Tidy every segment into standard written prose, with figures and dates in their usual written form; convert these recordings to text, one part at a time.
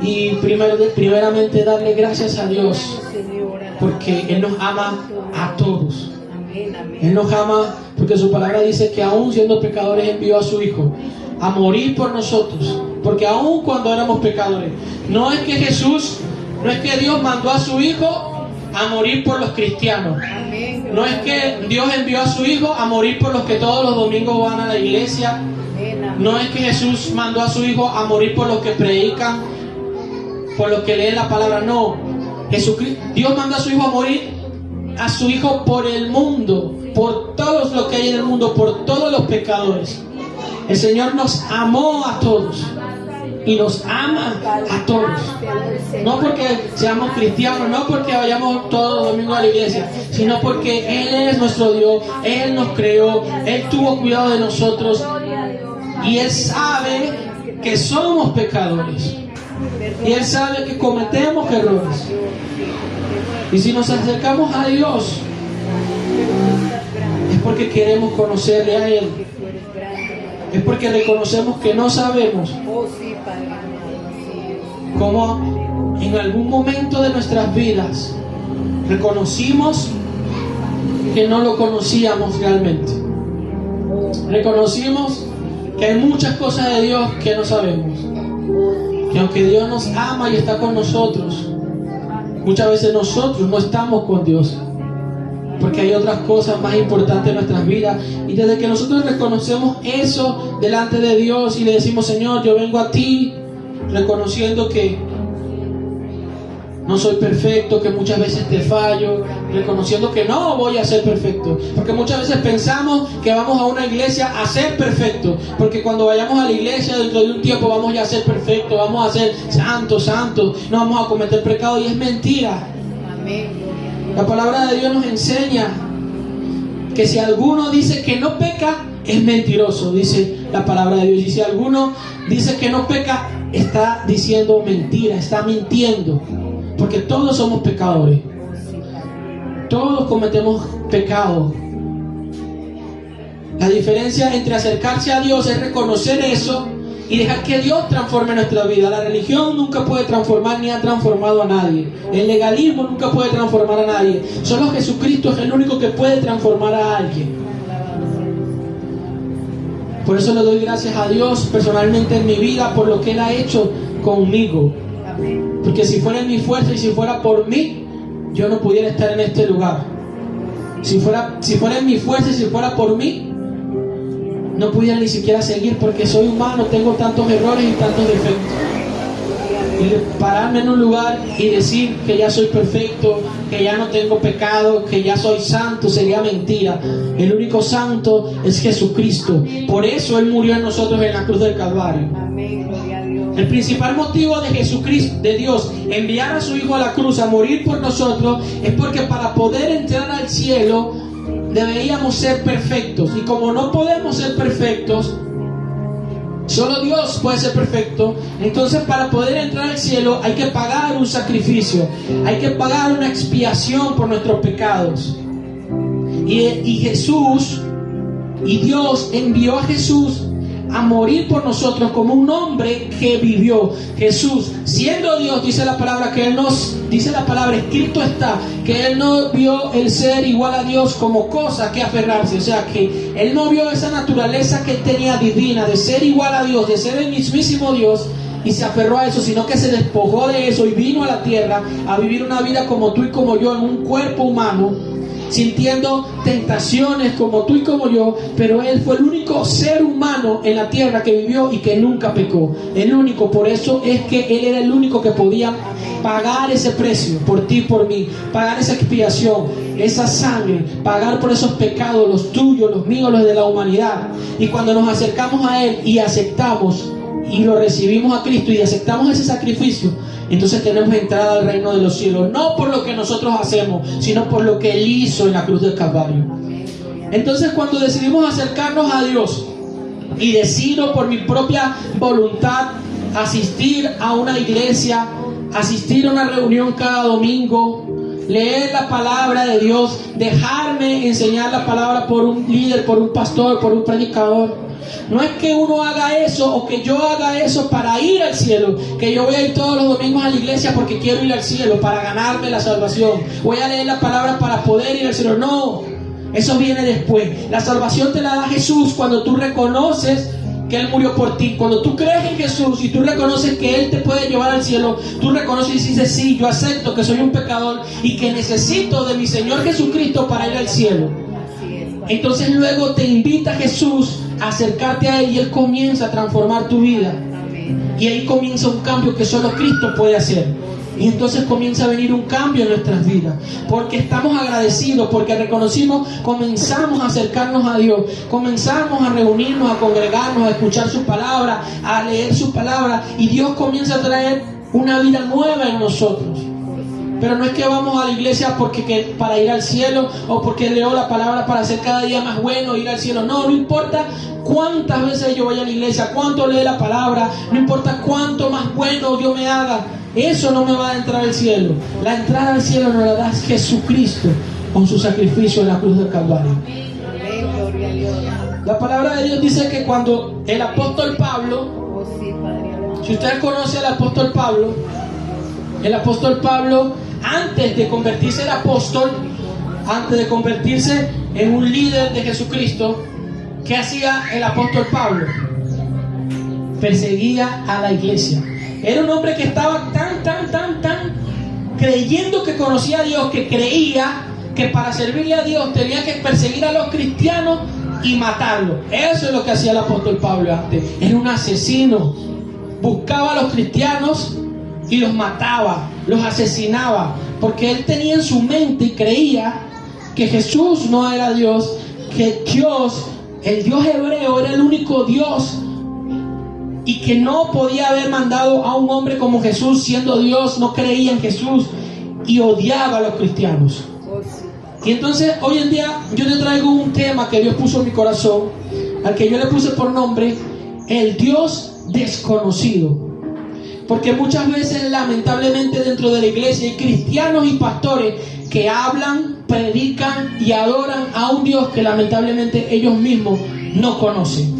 Y primeramente darle gracias a Dios, porque Él nos ama a todos. Él nos ama porque su palabra dice que aún siendo pecadores envió a su Hijo a morir por nosotros. Porque aún cuando éramos pecadores, no es que Dios mandó a su Hijo a morir por los cristianos. No es que Dios envió a su Hijo a morir por los que todos los domingos van a la iglesia. No es que Jesús mandó a su Hijo a morir por los que predican, por los que leen la palabra. No, Dios mandó a su Hijo a morir, a su Hijo por el mundo, por todos los que hay en el mundo, por todos los pecadores. El Señor nos amó a todos y nos ama a todos. No porque seamos cristianos, no porque vayamos todos los domingos a la iglesia, sino porque Él es nuestro Dios. Él nos creó, Él tuvo cuidado de nosotros y Él sabe que somos pecadores y Él sabe que cometemos errores. Y si nos acercamos a Dios es porque queremos conocerle a Él. Es porque reconocemos que no sabemos cómo en algún momento de nuestras vidas reconocimos que no lo conocíamos realmente. Reconocimos que hay muchas cosas de Dios que no sabemos. Que aunque Dios nos ama y está con nosotros, muchas veces nosotros no estamos con Dios. Porque hay otras cosas más importantes en nuestras vidas. Y desde que nosotros reconocemos eso delante de Dios y le decimos: Señor, yo vengo a ti, reconociendo que no soy perfecto, que muchas veces te fallo, reconociendo que no voy a ser perfecto. Porque muchas veces pensamos que vamos a una iglesia a ser perfectos. Porque cuando vayamos a la iglesia dentro de un tiempo vamos ya a ser perfectos, vamos a ser santos, no vamos a cometer pecado. Y es mentira. Amén. La palabra de Dios nos enseña que si alguno dice que no peca, es mentiroso, dice la palabra de Dios. Y si alguno dice que no peca, está diciendo mentira, está mintiendo. Porque todos somos pecadores. Todos cometemos pecado. La diferencia entre acercarse a Dios es reconocer eso y dejar que Dios transforme nuestra vida. La religión nunca puede transformar ni ha transformado a nadie. El legalismo nunca puede transformar a nadie. Solo Jesucristo es el único que puede transformar a alguien. Por eso le doy gracias a Dios personalmente en mi vida por lo que Él ha hecho conmigo. Porque si fuera en mi fuerza y si fuera por mí, yo no pudiera estar en este lugar. Si fuera en mi fuerza y si fuera por mí, no pudiera ni siquiera seguir, porque soy humano, tengo tantos errores y tantos defectos. Y pararme en un lugar y decir que ya soy perfecto, que ya no tengo pecado, que ya soy santo, sería mentira. El único santo es Jesucristo. Por eso Él murió en nosotros en la cruz del Calvario. El principal motivo de Jesucristo, de Dios, enviar a su Hijo a la cruz a morir por nosotros, es porque para poder entrar al cielo deberíamos ser perfectos. Y como no podemos ser perfectos, solo Dios puede ser perfecto. Entonces, para poder entrar al cielo hay que pagar un sacrificio, hay que pagar una expiación por nuestros pecados. Y Jesús, y Dios envió a Jesús a morir por nosotros como un hombre que vivió. Jesús, siendo Dios, dice la palabra que Él nos, dice la palabra, escrito está, que Él no vio el ser igual a Dios como cosa que aferrarse. O sea, que Él no vio esa naturaleza que Él tenía divina, de ser igual a Dios, de ser el mismísimo Dios, y se aferró a eso, sino que se despojó de eso y vino a la tierra a vivir una vida como tú y como yo, en un cuerpo humano, sintiendo tentaciones como tú y como yo, pero Él fue el único ser humano en la tierra que vivió y que nunca pecó. El único. Por eso es que Él era el único que podía pagar ese precio por ti y por mí, pagar esa expiación, esa sangre, pagar por esos pecados, los tuyos, los míos, los de la humanidad. Y cuando nos acercamos a Él y aceptamos y lo recibimos a Cristo y aceptamos ese sacrificio, entonces tenemos entrada al reino de los cielos, no por lo que nosotros hacemos, sino por lo que Él hizo en la cruz del Calvario. Entonces, cuando decidimos acercarnos a Dios y decido por mi propia voluntad asistir a una iglesia, asistir a una reunión cada domingo, leer la palabra de Dios, dejarme enseñar la palabra por un líder, por un pastor, por un predicador, No es que uno haga eso o que yo haga eso para ir al cielo, que yo voy a ir todos los domingos a la iglesia porque quiero ir al cielo, para ganarme la salvación. Voy a leer la palabra para poder ir al cielo. No, eso viene después. La salvación te la da Jesús cuando tú reconoces que Él murió por ti. Cuando tú crees en Jesús y tú reconoces que Él te puede llevar al cielo, tú reconoces y dices, sí, yo acepto que soy un pecador y que necesito de mi Señor Jesucristo para ir al cielo. Entonces luego te invita Jesús a acercarte a Él y Él comienza a transformar tu vida. Y ahí comienza un cambio que solo Cristo puede hacer. Y entonces comienza a venir un cambio en nuestras vidas, porque estamos agradecidos, porque reconocimos, comenzamos a acercarnos a Dios, comenzamos a reunirnos, a congregarnos, a escuchar su palabra, a leer su palabra, y Dios comienza a traer una vida nueva en nosotros. Pero no es que vamos a la iglesia para ir al cielo, o porque leo la palabra para ser cada día más bueno, ir al cielo. No importa cuántas veces yo vaya a la iglesia, cuánto lee la palabra, no importa cuánto más bueno yo me haga, eso no me va a entrar al cielo. La entrada al cielo nos la da Jesucristo con su sacrificio en la cruz del Calvario. La palabra de Dios dice que cuando el apóstol Pablo, si ustedes conocen al apóstol Pablo, el apóstol Pablo, antes de convertirse en apóstol, antes de convertirse en un líder de Jesucristo, ¿qué hacía el apóstol Pablo? Perseguía a la iglesia. Era un hombre que estaba tan creyendo que conocía a Dios, que creía que para servirle a Dios tenía que perseguir a los cristianos y matarlos. Eso es lo que hacía el apóstol Pablo antes. Era un asesino. Buscaba a los cristianos y los mataba, los asesinaba, porque él tenía en su mente y creía que Jesús no era Dios, que Dios, el Dios hebreo, era el único Dios, y que no podía haber mandado a un hombre como Jesús siendo Dios. No creía en Jesús y odiaba a los cristianos. Y entonces hoy en día yo te traigo un tema que Dios puso en mi corazón, al que yo le puse por nombre el Dios desconocido. Porque muchas veces, lamentablemente, dentro de la iglesia hay cristianos y pastores que hablan, predican y adoran a un Dios que lamentablemente ellos mismos no conocen.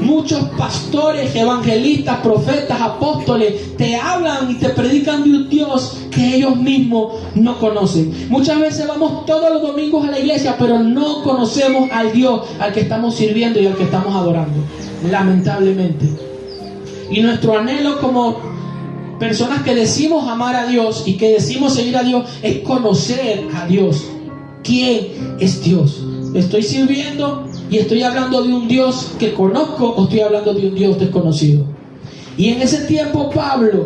Muchos pastores, evangelistas, profetas, apóstoles te hablan y te predican de un Dios que ellos mismos no conocen. Muchas veces vamos todos los domingos a la iglesia, pero no conocemos al Dios al que estamos sirviendo y al que estamos adorando, lamentablemente. Y nuestro anhelo como personas que decimos amar a Dios y que decimos seguir a Dios es conocer a Dios. ¿Quién es Dios? ¿Estoy sirviendo y estoy hablando de un Dios que conozco o estoy hablando de un Dios desconocido? Y en ese tiempo Pablo,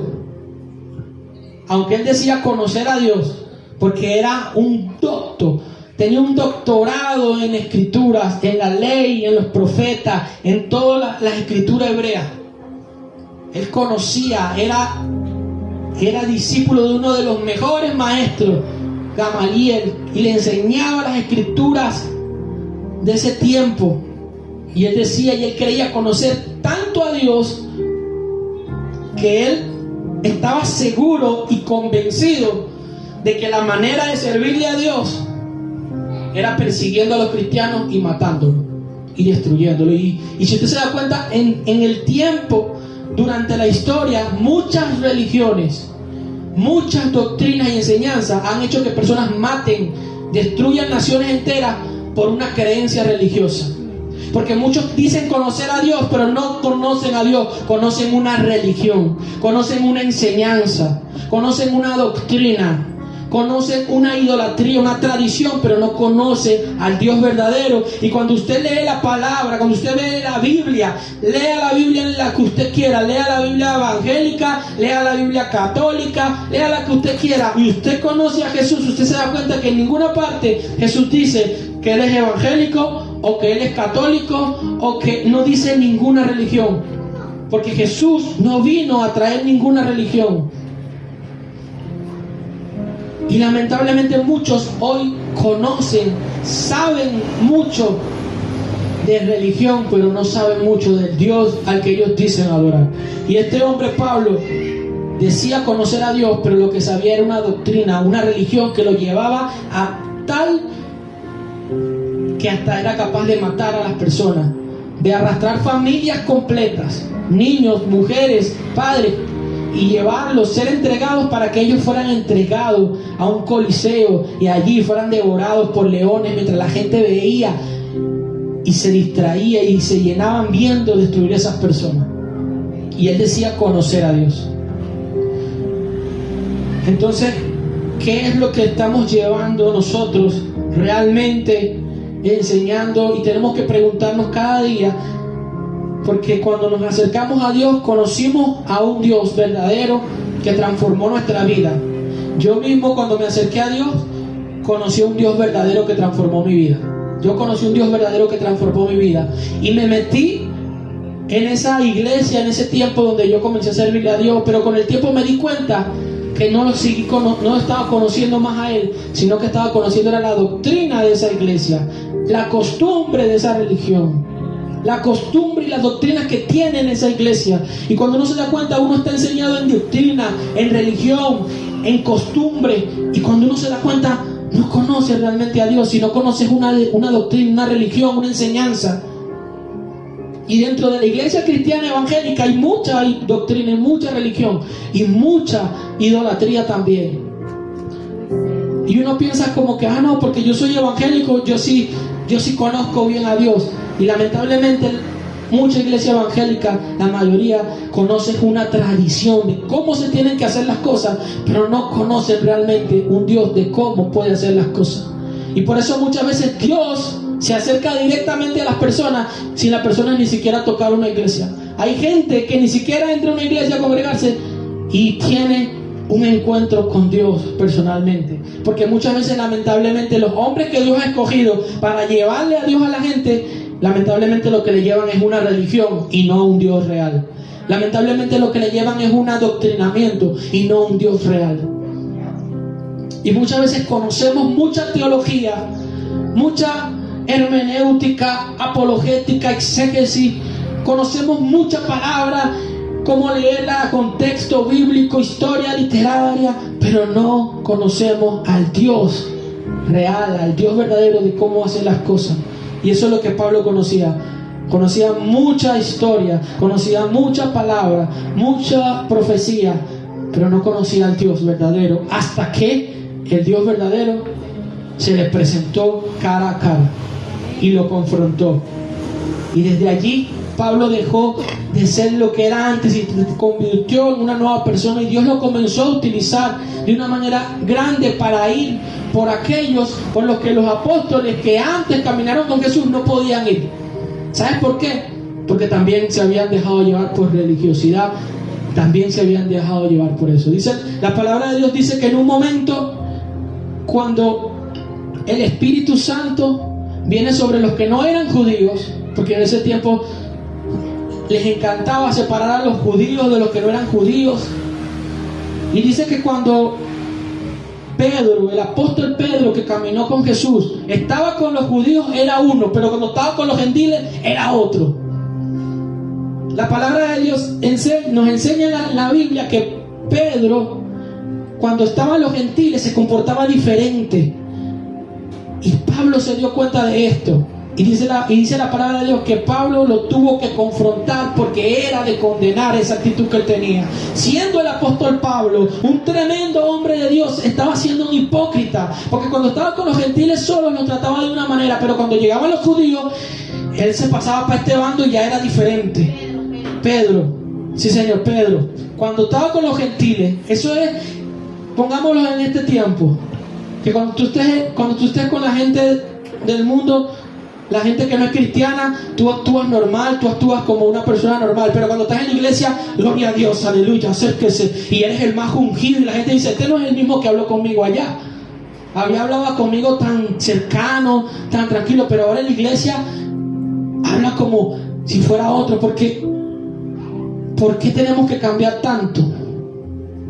aunque él decía conocer a Dios, porque era un doctor, tenía un doctorado en escrituras, en la ley, en los profetas, en todas las escrituras hebreas. Él conocía, era discípulo de uno de los mejores maestros, Gamaliel, y le enseñaba las escrituras de ese tiempo. Y él decía, y él creía conocer tanto a Dios, que él estaba seguro y convencido de que la manera de servirle a Dios era persiguiendo a los cristianos y matándolos y destruyéndolos. Y si usted se da cuenta, en el tiempo, durante la historia, muchas religiones, muchas doctrinas y enseñanzas han hecho que personas maten, destruyan naciones enteras por una creencia religiosa. Porque muchos dicen conocer a Dios, pero no conocen a Dios, conocen una religión, conocen una enseñanza, conocen una doctrina, conocen una idolatría, una tradición, pero no conocen al Dios verdadero. Y cuando usted lee la palabra, cuando usted lee la Biblia, lea la Biblia en la que usted quiera, lea la Biblia evangélica, lea la Biblia católica, lea la que usted quiera, y usted conoce a Jesús, usted se da cuenta que en ninguna parte Jesús dice que Él es evangélico, o que Él es católico, o que no dice ninguna religión. Porque Jesús no vino a traer ninguna religión. Y lamentablemente muchos hoy conocen, saben mucho de religión, pero no saben mucho del Dios al que ellos dicen adorar. Y este hombre Pablo decía conocer a Dios, pero lo que sabía era una doctrina, una religión que lo llevaba a tal que hasta era capaz de matar a las personas, de arrastrar familias completas, niños, mujeres, padres, y llevarlos, ser entregados para que ellos fueran entregados a un coliseo y allí fueran devorados por leones mientras la gente veía y se distraía y se llenaban viendo destruir a esas personas. Y él decía conocer a Dios. Entonces, ¿qué es lo que estamos llevando nosotros realmente enseñando? Y tenemos que preguntarnos cada día, porque cuando nos acercamos a Dios, conocimos a un Dios verdadero que transformó nuestra vida. Yo mismo, cuando me acerqué a Dios, conocí a un Dios verdadero que transformó mi vida. Yo conocí un Dios verdadero que transformó mi vida. Y me metí en esa iglesia, en ese tiempo donde yo comencé a servirle a Dios, pero con el tiempo me di cuenta que no estaba conociendo más a Él, sino que estaba conociendo la doctrina de esa iglesia, la costumbre de esa religión, la costumbre y las doctrinas que tiene en esa iglesia. Y cuando uno se da cuenta, uno está enseñado en doctrina, en religión, en costumbre, y cuando uno se da cuenta, no conoce realmente a Dios, sino conoces una doctrina, una religión, una enseñanza. Y dentro de la iglesia cristiana evangélica hay mucha doctrina, y mucha religión y mucha idolatría también. Y uno piensa como que, no, porque yo soy evangélico, yo sí conozco bien a Dios. Y lamentablemente mucha iglesia evangélica, la mayoría, conoce una tradición de cómo se tienen que hacer las cosas, pero no conocen realmente un Dios de cómo puede hacer las cosas. Y por eso muchas veces Dios se acerca directamente a las personas sin la persona ni siquiera tocar una iglesia. Hay gente que ni siquiera entra a una iglesia a congregarse y tiene un encuentro con Dios personalmente, porque muchas veces lamentablemente los hombres que Dios ha escogido para llevarle a Dios a la gente, lamentablemente lo que le llevan es una religión y no un Dios real. Lamentablemente lo que le llevan es un adoctrinamiento y no un Dios real. Y muchas veces conocemos mucha teología, mucha hermenéutica, apologética, exégesis, conocemos mucha palabra, cómo leerla, contexto bíblico, historia literaria, pero no conocemos al Dios real, al Dios verdadero de cómo hacer las cosas. Y eso es lo que Pablo conocía. Conocía mucha historia, conocía mucha palabra, mucha profecía, pero no conocía al Dios verdadero, hasta que el Dios verdadero se le presentó cara a cara y lo confrontó. Y desde allí Pablo dejó de ser lo que era antes y se convirtió en una nueva persona, y Dios lo comenzó a utilizar de una manera grande para ir por aquellos por los que los apóstoles que antes caminaron con Jesús no podían ir. ¿Sabes por qué? Porque también se habían dejado llevar por religiosidad, también se habían dejado llevar por eso. Dice, la palabra de Dios dice que en un momento, cuando el Espíritu Santo viene sobre los que no eran judíos, porque en ese tiempo les encantaba separar a los judíos de los que no eran judíos, y dice que cuando Pedro, el apóstol Pedro, que caminó con Jesús, estaba con los judíos era uno, pero cuando estaba con los gentiles era otro. La palabra de Dios nos enseña en la Biblia que Pedro, cuando estaban los gentiles, se comportaba diferente. Y Pablo se dio cuenta de esto. Y dice la palabra de Dios que Pablo lo tuvo que confrontar, porque era de condenar esa actitud que él tenía. Siendo el apóstol Pablo un tremendo hombre de Dios, estaba siendo un hipócrita, porque cuando estaba con los gentiles solo lo trataba de una manera, pero cuando llegaban los judíos, él se pasaba para este bando y ya era diferente. Pedro, sí señor, Pedro, cuando estaba con los gentiles, eso es, pongámoslo en este tiempo, que cuando tú estés con la gente del mundo, la gente que no es cristiana, tú actúas normal, tú actúas como una persona normal, pero cuando estás en la iglesia, gloria a Dios, aleluya, acérquese, y eres el más ungido, y la gente dice, este no es el mismo que habló conmigo allá, había hablado conmigo tan cercano, tan tranquilo, pero ahora en la iglesia habla como si fuera otro. ¿Por qué tenemos que cambiar tanto?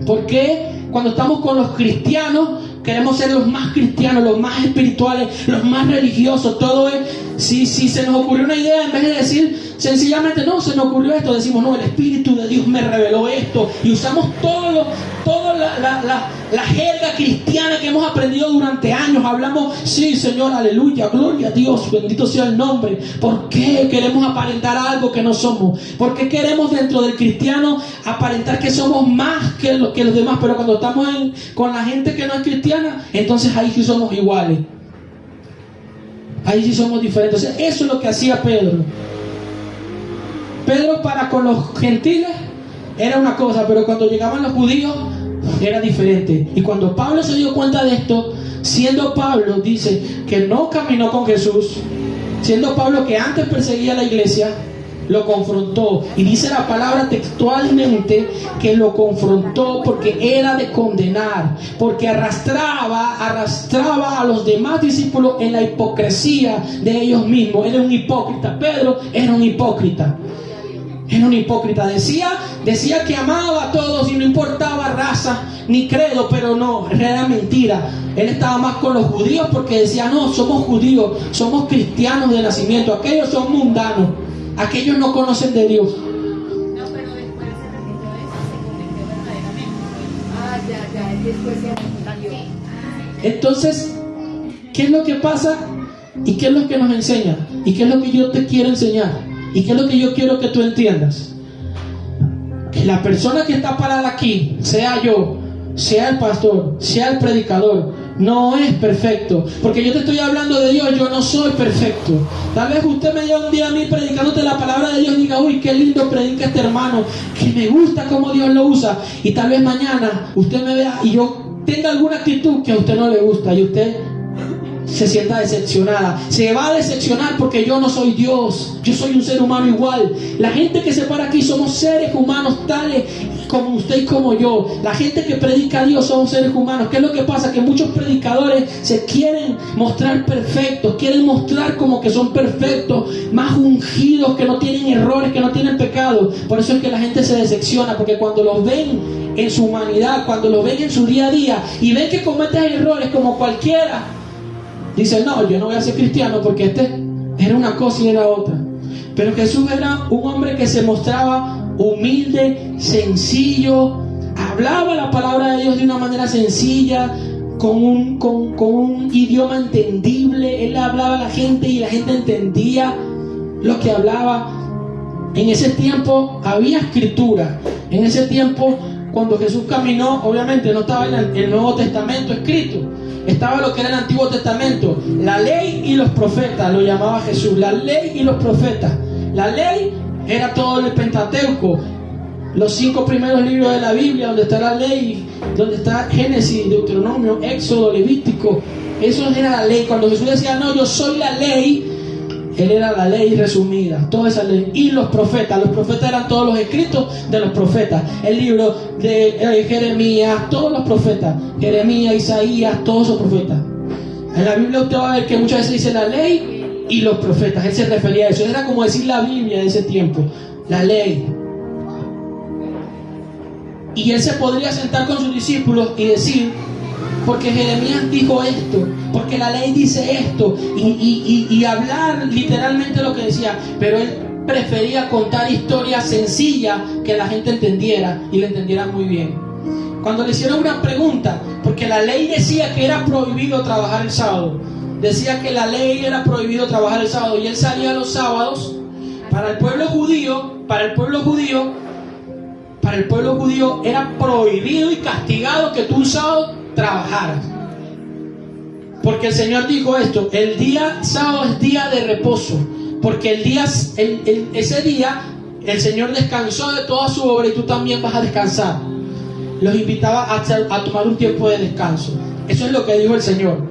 ¿Por qué cuando estamos con los cristianos queremos ser los más cristianos, los más espirituales, los más religiosos? Todo es Si se nos ocurrió una idea, en vez de decir sencillamente, no, se nos ocurrió esto, decimos, no, el Espíritu de Dios me reveló esto. Y usamos toda la jerga cristiana que hemos aprendido durante años. Hablamos, sí, Señor, aleluya, gloria a Dios, bendito sea el nombre. ¿Por qué queremos aparentar algo que no somos? ¿Por qué queremos dentro del cristiano aparentar que somos más que los demás? Pero cuando estamos con la gente que no es cristiana, entonces ahí sí somos iguales. Ahí sí somos diferentes. Entonces, eso es lo que hacía Pedro. Pedro para con los gentiles era una cosa, pero cuando llegaban los judíos era diferente. Y cuando Pablo se dio cuenta de esto, siendo Pablo, dice que no caminó con Jesús, siendo Pablo que antes perseguía a la iglesia, lo confrontó. Y dice la palabra textualmente que lo confrontó porque era de condenar, porque arrastraba a los demás discípulos en la hipocresía de ellos mismos. Era un hipócrita. Pedro era un hipócrita. Era un hipócrita. Decía que amaba a todos y no importaba raza ni credo, pero no, era mentira. Él estaba más con los judíos porque decía, no, somos judíos, somos cristianos de nacimiento. Aquellos son mundanos, aquellos no conocen de Dios. No, pero después se arrepintió de eso, se convirtió verdaderamente. Después se arrepintió. Entonces, ¿qué es lo que pasa? ¿Y qué es lo que nos enseña? ¿Y qué es lo que yo te quiero enseñar? ¿Y qué es lo que yo quiero que tú entiendas? Que la persona que está parada aquí, sea yo, sea el pastor, sea el predicador, no es perfecto. Porque yo te estoy hablando de Dios, yo no soy perfecto. Tal vez usted me lleve un día a mí predicándote la palabra de Dios y diga, uy, qué lindo predica este hermano, que me gusta cómo Dios lo usa. Y tal vez mañana usted me vea y yo tenga alguna actitud que a usted no le gusta y usted se sienta decepcionada. Se va a decepcionar porque yo no soy Dios, yo soy un ser humano igual. La gente que se para aquí somos seres humanos tales como usted y como yo. La gente que predica a Dios son seres humanos. ¿Qué es lo que pasa? Que muchos predicadores se quieren mostrar perfectos, quieren mostrar como que son perfectos, más ungidos, que no tienen errores, que no tienen pecado. Por eso es que la gente se decepciona, porque cuando los ven en su humanidad, cuando los ven en su día a día y ven que cometen errores como cualquiera, dicen, no, yo no voy a ser cristiano porque este era una cosa y era otra. Pero Jesús era un hombre que se mostraba humilde, sencillo, hablaba la palabra de Dios de una manera sencilla, con un idioma entendible. Él hablaba a la gente y la gente entendía lo que hablaba. En ese tiempo había escritura. En ese tiempo, cuando Jesús caminó, obviamente no estaba en el Nuevo Testamento escrito. Estaba lo que era el Antiguo Testamento, la ley y los profetas, lo llamaba Jesús, la ley y los profetas. La ley era todo el Pentateuco, los 5 primeros libros de la Biblia, donde está la ley, donde está Génesis, Deuteronomio, Éxodo, Levítico. Eso era la ley. Cuando Jesús decía, no, yo soy la ley, Él era la ley resumida, toda esa ley. Y los profetas eran todos los escritos de los profetas. El libro de Jeremías, todos los profetas. Jeremías, Isaías, todos esos profetas. En la Biblia usted va a ver que muchas veces dice la ley y los profetas. Él se refería a eso. Era como decir la Biblia de ese tiempo. La ley. Y él se podría sentar con sus discípulos y decir, porque Jeremías dijo esto, porque la ley dice esto, y hablar literalmente lo que decía, pero él prefería contar historias sencillas que la gente entendiera y le entendiera muy bien. Cuando le hicieron una pregunta, porque la ley decía que era prohibido trabajar el sábado, decía que la ley era prohibido trabajar el sábado, y él salía los sábados. Para el pueblo judío era prohibido y castigado que tú un sábado trabajaras, porque el Señor dijo esto: el día sábado es día de reposo, porque ese día el Señor descansó de toda su obra y tú también vas a descansar. Los invitaba a tomar un tiempo de descanso. Eso es lo que dijo el Señor.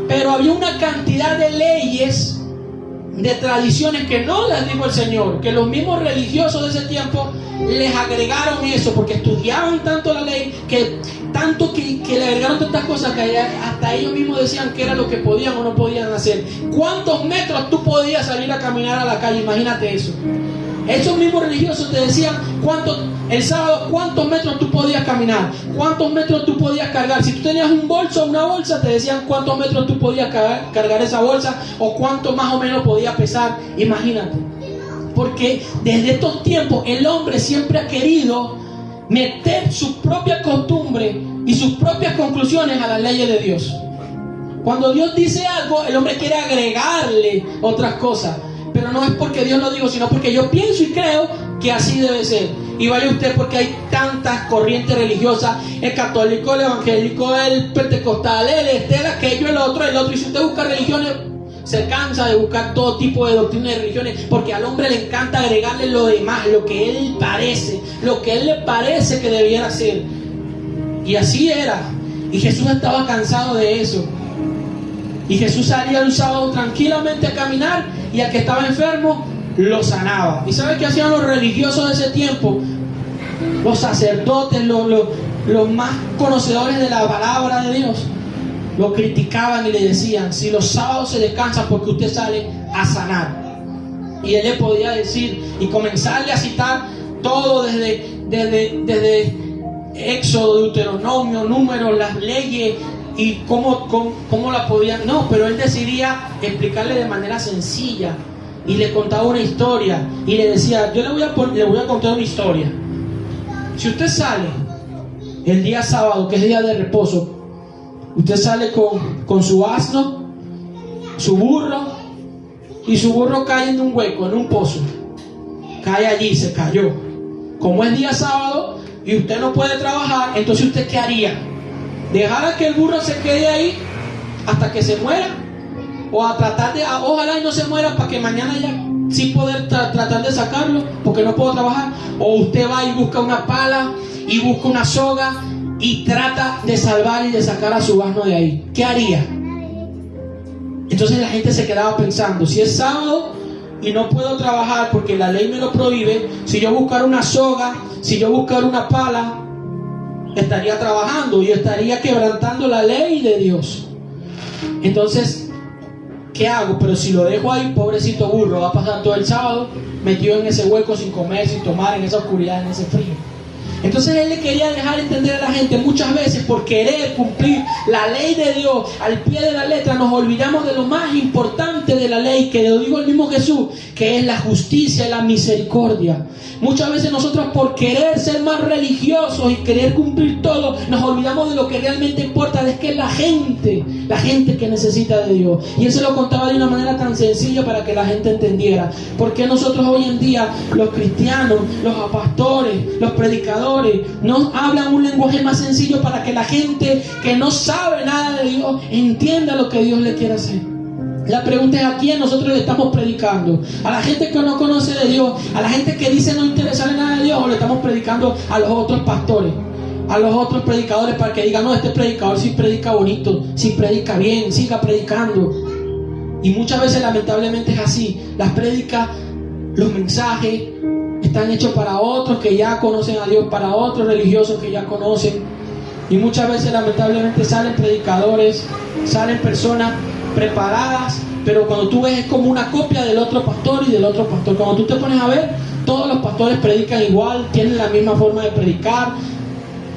Pero había una cantidad de leyes, de tradiciones que no las dijo el Señor, que los mismos religiosos de ese tiempo les agregaron eso, porque estudiaban tanto la ley, que le agregaron tantas cosas que hasta ellos mismos decían que era lo que podían o no podían hacer. ¿Cuántos metros tú podías salir a caminar a la calle? Imagínate eso. Esos mismos religiosos te decían el sábado cuántos metros tú podías podías caminar, cuántos metros tú podías cargar. Si tú tenías un bolso o una bolsa, te decían cuántos metros tú podías cargar esa bolsa o cuánto más o menos podía pesar. Imagínate. Porque desde estos tiempos el hombre siempre ha querido meter su propia costumbre y sus propias conclusiones a las leyes de Dios. Cuando Dios dice algo, el hombre quiere agregarle otras cosas. Pero no es porque Dios lo dijo, sino porque yo pienso y creo que así debe ser. Y vaya usted, porque hay tantas corrientes religiosas: el católico, el evangélico, el pentecostal, el aquello, el otro. Y si usted busca religiones, se cansa de buscar todo tipo de doctrinas de religiones, porque al hombre le encanta agregarle lo demás, lo que él parece, lo que él le parece que debiera ser. Y así era. Y Jesús estaba cansado de eso. Y Jesús salía un sábado tranquilamente a caminar, y al que estaba enfermo lo sanaba. ¿Y sabe qué hacían los religiosos de ese tiempo? Los sacerdotes, los más conocedores de la palabra de Dios, lo criticaban y le decían: si los sábados se descansa, porque usted sale a sanar. Y él le podía decir y comenzarle a citar todo desde Éxodo, Deuteronomio, Números, las leyes y cómo la podían. No, pero él decidía explicarle de manera sencilla, y le contaba una historia y le decía: yo le voy a contar una historia. Si usted sale el día sábado, que es día de reposo, usted sale con su asno, su burro, y su burro cae en un hueco, en un pozo. Cae allí, se cayó. Como es día sábado y usted no puede trabajar, entonces ¿usted qué haría? ¿Dejar a que el burro se quede ahí hasta que se muera? ¿O a tratar de, ojalá y no se muera, para que mañana ya sí poder tratar de sacarlo porque no puedo trabajar? ¿O usted va y busca una pala y busca una soga y trata de salvar y de sacar a su asno de ahí? ¿Qué haría? Entonces la gente se quedaba pensando: si es sábado y no puedo trabajar porque la ley me lo prohíbe, si yo buscara una soga, si yo buscara una pala, estaría trabajando y estaría quebrantando la ley de Dios. Entonces, ¿qué hago? Pero si lo dejo ahí, pobrecito burro, va a pasar todo el sábado metido en ese hueco, sin comer, sin tomar, en esa oscuridad, en ese frío. Entonces él le quería dejar entender a la gente: muchas veces por querer cumplir la ley de Dios al pie de la letra, nos olvidamos de lo más importante de la ley, que lo dijo el mismo Jesús, que es la justicia y la misericordia. Muchas veces nosotros, por querer ser más religiosos y querer cumplir todo, nos olvidamos de lo que realmente importa, es que es la gente que necesita de Dios. Y él se lo contaba de una manera tan sencilla para que la gente entendiera. Porque nosotros hoy en día, los cristianos, los pastores, los predicadores, no hablan un lenguaje más sencillo para que la gente que no sabe nada de Dios entienda lo que Dios le quiere hacer? La pregunta es: ¿a quién nosotros le estamos predicando? ¿A la gente que no conoce de Dios? ¿A la gente que dice no interesarle nada de Dios? ¿O le estamos predicando a los otros pastores, a los otros predicadores, para que digan: no, este predicador sí predica bonito, sí predica bien, siga predicando? Y muchas veces, lamentablemente, es así. Las prédicas, los mensajes están hechos para otros que ya conocen a Dios, para otros religiosos que ya conocen. Y muchas veces, lamentablemente, salen predicadores, salen personas preparadas, pero cuando tú ves, es como una copia del otro pastor y del otro pastor. Cuando tú te pones a ver, todos los pastores predican igual, tienen la misma forma de predicar,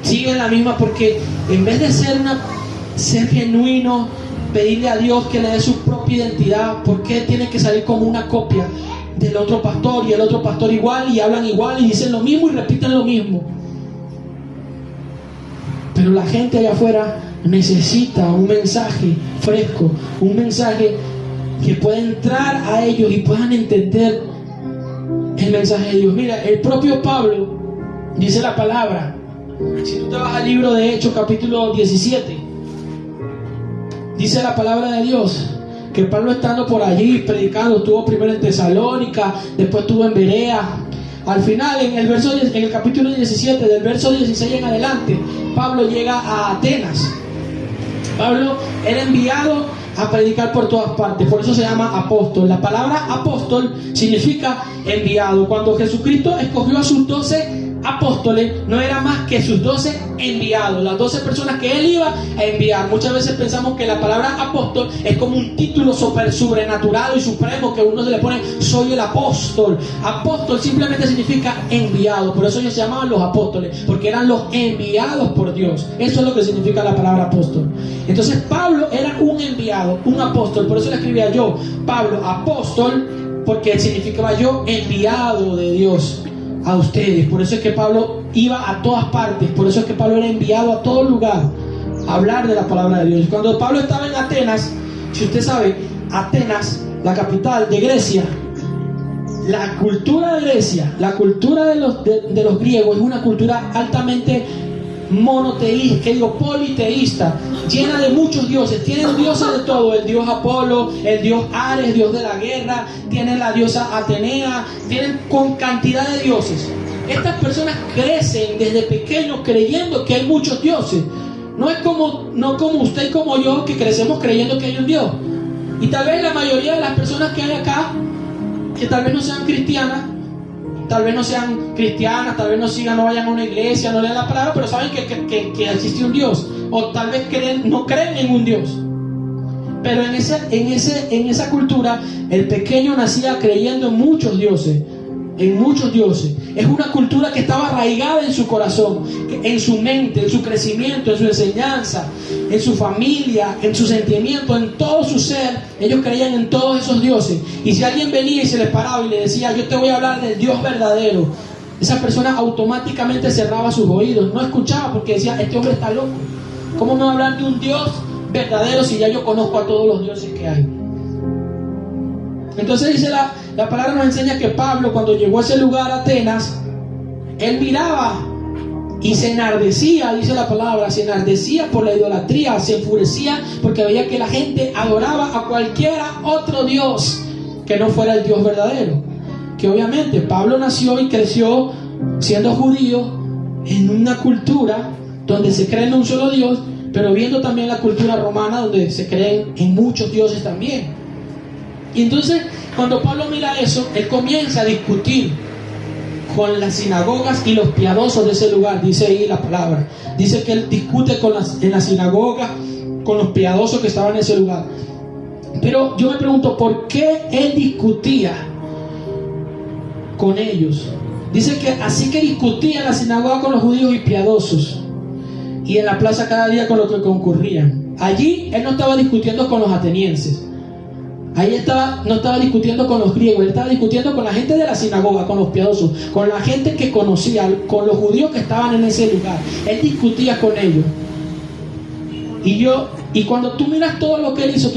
siguen la misma, porque en vez de ser genuino, pedirle a Dios que le dé su propia identidad, ¿por qué tiene que salir como una copia del otro pastor y el otro pastor igual, y hablan igual y dicen lo mismo y repiten lo mismo? Pero la gente allá afuera necesita un mensaje fresco, un mensaje que pueda entrar a ellos y puedan entender el mensaje de Dios. Mira, el propio Pablo dice la palabra. Si tú te vas al libro de Hechos, capítulo 17, dice la palabra de Dios que Pablo, estando por allí predicando, estuvo primero en Tesalónica, después estuvo en Berea. Al final, en el capítulo 17, del verso 16 en adelante, Pablo llega a Atenas. Pablo era enviado a predicar por todas partes, por eso se llama apóstol. La palabra apóstol significa enviado. Cuando Jesucristo escogió a sus 12 apóstoles no era más que sus 12 enviados, las 12 personas que él iba a enviar. Muchas veces pensamos que la palabra apóstol es como un título sobrenatural y supremo que uno se le pone, soy el apóstol. Apóstol simplemente significa enviado, por eso ellos se llamaban los apóstoles, porque eran los enviados por Dios. Eso es lo que significa la palabra apóstol. Entonces Pablo era un enviado, un apóstol, por eso le escribía yo, Pablo, apóstol, porque significaba yo enviado de Dios a ustedes. Por eso es que Pablo iba a todas partes, por eso es que Pablo era enviado a todo lugar a hablar de la palabra de Dios. Cuando Pablo estaba en Atenas, si usted sabe, Atenas, la capital de Grecia, la cultura de Grecia, la cultura de los griegos es una cultura altamente monoteísta, que digo politeísta, llena de muchos dioses. Tienen dioses de todo, el dios Apolo, el dios Ares, dios de la guerra, tienen la diosa Atenea, tienen con cantidad de dioses. Estas personas crecen desde pequeños creyendo que hay muchos dioses. No como usted y como yo, que crecemos creyendo que hay un Dios. Y tal vez la mayoría de las personas que hay acá, que tal vez no sean cristianas, tal vez no vayan a una iglesia, no lean la palabra, pero saben que existe un Dios. O tal vez no creen en un Dios. Pero en esa cultura, el pequeño nacía creyendo en muchos dioses. Es una cultura que estaba arraigada en su corazón, en su mente, en su crecimiento, en su enseñanza, en su familia, en su sentimiento, en todo su ser. Ellos creían en todos esos dioses. Y si alguien venía y se les paraba y le decía, yo te voy a hablar del Dios verdadero, esa persona automáticamente cerraba sus oídos, no escuchaba, porque decía, este hombre está loco. ¿Cómo me va a hablar de un Dios verdadero si ya yo conozco a todos los dioses que hay? Entonces dice la palabra, nos enseña que Pablo, cuando llegó a ese lugar, Atenas, él miraba y se enardecía, dice la palabra, se enardecía por la idolatría, se enfurecía porque veía que la gente adoraba a cualquiera otro Dios que no fuera el Dios verdadero. Que obviamente Pablo nació y creció siendo judío en una cultura donde se cree en un solo Dios, pero viendo también la cultura romana donde se creen en muchos dioses también. Y entonces, cuando Pablo mira eso, él comienza a discutir con las sinagogas y los piadosos de ese lugar. Dice ahí la palabra. Dice que él discute en la sinagoga con los piadosos que estaban en ese lugar. Pero yo me pregunto, ¿por qué él discutía con ellos? Dice que así que discutía en la sinagoga con los judíos y piadosos, y en la plaza cada día con los que concurrían. Allí él no estaba discutiendo con los atenienses. Ahí no estaba discutiendo con los griegos, él estaba discutiendo con la gente de la sinagoga, con los piadosos, con la gente que conocía, con los judíos que estaban en ese lugar. Él discutía con ellos. Y cuando tú miras todo lo que él hizo,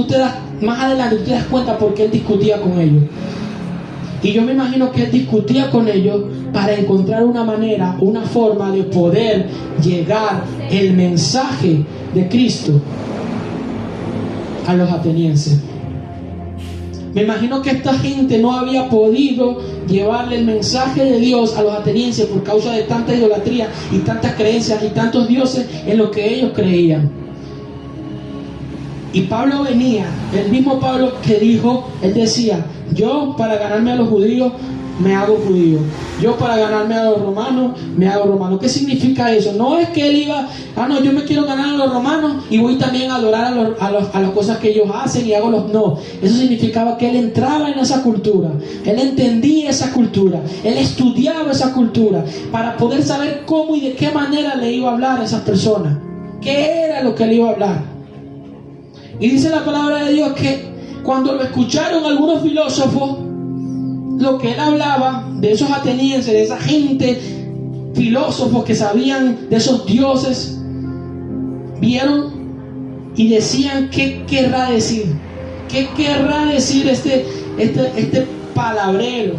más adelante tú te das cuenta por qué él discutía con ellos. Y yo me imagino que él discutía con ellos para encontrar una manera, una forma de poder llegar el mensaje de Cristo a los atenienses. Me imagino que esta gente no había podido llevarle el mensaje de Dios a los atenienses por causa de tanta idolatría y tantas creencias y tantos dioses en lo que ellos creían. Y Pablo venía, el mismo Pablo que dijo, él decía, yo para ganarme a los judíos me hago judío, yo para ganarme a los romanos me hago romano. ¿Qué significa eso? No es que él iba, yo me quiero ganar a los romanos y voy también a adorar a las cosas que ellos hacen y hago no. Eso significaba que él entraba en esa cultura, él entendía esa cultura, él estudiaba esa cultura para poder saber cómo y de qué manera le iba a hablar a esas personas, qué era lo que le iba a hablar. Y dice la palabra de Dios que cuando lo escucharon algunos filósofos, lo que él hablaba de esos atenienses, de esa gente, filósofos que sabían de esos dioses, vieron y decían, ¿qué querrá decir? ¿Qué querrá decir este palabrero?